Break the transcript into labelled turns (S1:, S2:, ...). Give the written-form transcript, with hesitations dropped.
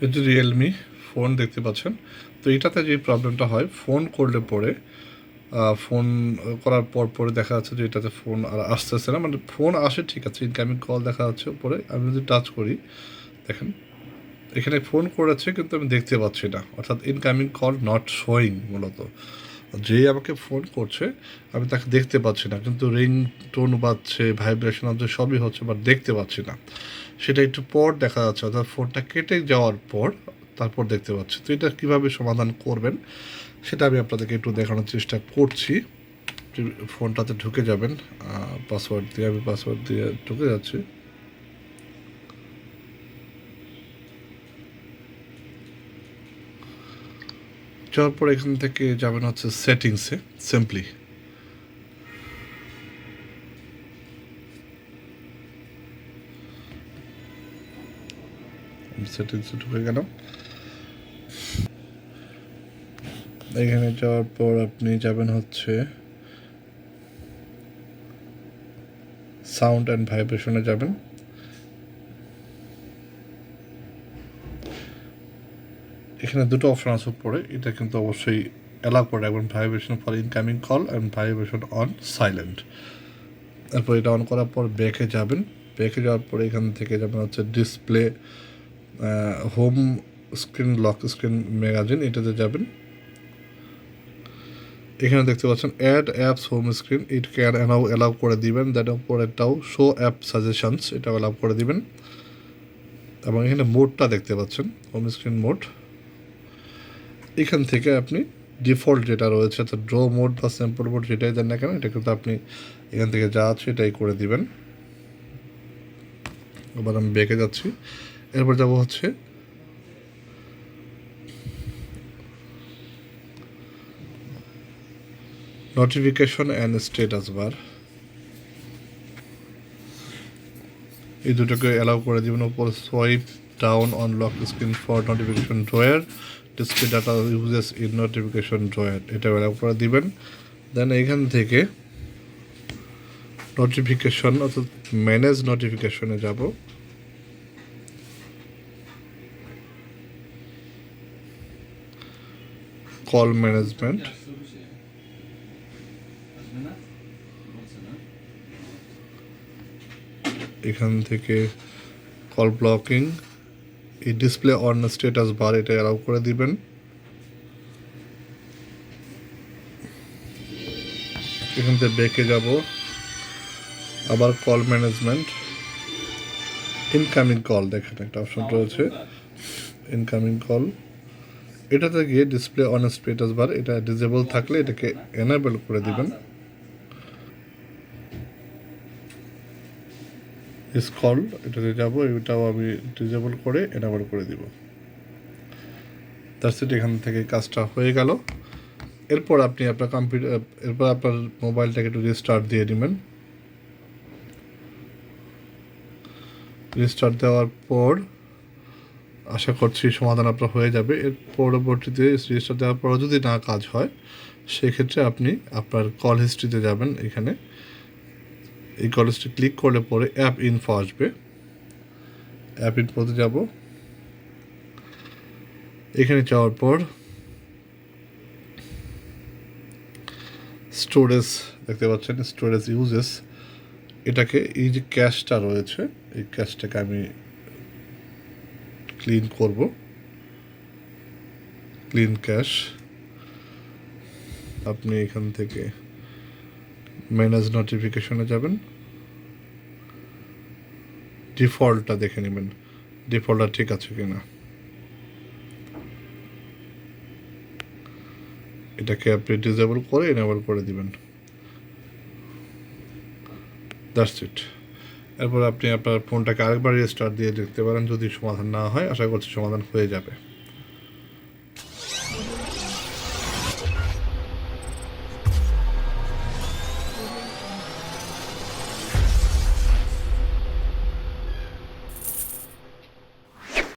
S1: এই যে Realme phone দেখতে পাচ্ছেন। তো এটাতে যে প্রবলেমটা হয়, ফোন করলে পরে ফোন করার পরে দেখা যাচ্ছে যে এটাতে ফোন আর আসতেছে না, মানে ফোন আসে ঠিক আছে, ইনকামিং কল দেখা যাচ্ছে উপরে। আমি যদি টাচ করি, দেখেন এখানে ফোন করেছে কিন্তু আমি দেখতে পাচ্ছি না, অর্থাৎ ইনকামিং কল নট শোয়িং। মূলত যেই আমাকে ফোন করছে আমি তাকে দেখতে পাচ্ছি না, কিন্তু রিং টোন বাজছে, ভাইব্রেশন হচ্ছে, সবই হচ্ছে, বাট দেখতে পাচ্ছি না। সেটা একটু পর দেখা যাচ্ছে, অর্থাৎ ফোনটা কেটে যাওয়ার পর তারপর দেখতে পাচ্ছি। তো এটা কীভাবে সমাধান করবেন সেটা আমি আপনাদেরকে একটু দেখানোর চেষ্টা করছি। ফোনটাতে ঢুকে যাবেন, পাসওয়ার্ড দিয়ে, আমি পাসওয়ার্ড দিয়ে ঢুকে যাচ্ছি। যাওয়ার পর এখান থেকে যাবেন হচ্ছে সেটিংসে, সিম্পলি সেটিংসে ঢুকে গেলাম। এখানে যাওয়ার পর আপনি যাবেন হচ্ছে সাউন্ড অ্যান্ড ভাইব্রেশনে যাবেন। এখানে দুটো অপশন আছে পড়ে, এটা কিন্তু অবশ্যই অ্যালাউ করে রাখবেন, vibration for incoming call and vibration on silent. তারপর এটা অন করার পর ব্যাকে যাবেন। ব্যাকে যাওয়ার পরে এখান থেকে যাবেন হচ্ছে display, home screen, lock screen magazine, এটাতে যাবেন। এখানে দেখতে পাচ্ছেন add apps home screen, it can allow করে দিবেন। দেন পরেরটাও শো অ্যাপ সাজেশনস, এটাও অ্যালাউ করে দিবেন। এবং এখানে মোডটা দেখতে পাচ্ছেন, হোম স্ক্রিন মোড। এখান থেকে আপনি ডিফল্ট যেটা রয়েছে, অর্থাৎ ড্র মোড বা স্যাম্পল মোড যেটাই দেন না কেন, এটা কিন্তু আপনি এখান থেকে যা আছে এটাই করে দিবেন। এবার আমি বেঁকে যাচ্ছি। এরপর যাব হচ্ছে নোটিফিকেশন অ্যান্ড স্ট্যাটাস বার, এই দুটোকে অ্যালাউ করে দিবেন। উপর swipe down on lock screen for notification drawer, display data uses in notification drawer, এটা অ্যালাউ করে দিবেন। দেন এখান থেকে নোটিফিকেশন অর্থাৎ ম্যানেজ নোটিফিকেশনে যাব। কল ম্যানেজমেন্ট, এখান থেকে কল ব্লকিং, এই ডিসপ্লে অন স্ট্যাটাস বার, এটা অ্যালাউ করে দিবেন। এখান থেকে ব্যাকে যাব, আবার কল ম্যানেজমেন্ট, ইনকামিং কল, দেখেন একটা অপশন রয়েছে ইনকামিং কল, এটাতে গিয়ে ডিসপ্লে অন স্ট্যাটাস বার, এটা ডিসেবল থাকলে এটাকে এনেবল করে দিবেন। ইস কল, এটাতে যাব, এটাও আমি ডিসেবল করে এনেবল করে দিব। দ্যাটস ইট, এখান থেকে কাজটা হয়ে গেল। এরপর আপনি আপনার কম্পিউটার, এরপর আপনার মোবাইলটাকে একটু রিস্টার্ট দিয়ে নেবেন। রিস্টার্ট দেওয়ার পর আশা করছি সমাধান আপনার হয়ে যাবে। এর পরবর্তীতে রিস্টার্ট দেওয়ার পরও যদি না কাজ হয়, সেক্ষেত্রে আপনি আপনার কল হিস্ট্রিতে যাবেন। এখানে এই কল হিস্ট্রি ক্লিক করলে পরে অ্যাপ ইনফো আসবে, অ্যাপ ইনফোতে যাব। এখানে যাওয়ার পর স্টোরেজ দেখতে পাচ্ছেন, স্টোরেজ ইউজেস, এটাকে এই যে ক্যাশটা রয়েছে, এই ক্যাশটাকে আমি ক্লিন করব, ক্লিন ক্যাশ। আপনি এখান থেকে ম্যানেজ নোটিফিকেশনে যাবেন, ডিফল্টটা দেখে নেবেন, ডিফল্টটা ঠিক আছে কিনা। এটাকে আপনি ডিসেবল করে এনেবল করে দিবেন। That's it. এরপর আপনি আপনার ফোনটাকে আরেকবার রিস্টার্ট দিয়ে দেখতে পারেন, যদি সমাধান না হয় আশা করছি সমাধান হয়ে যাবে।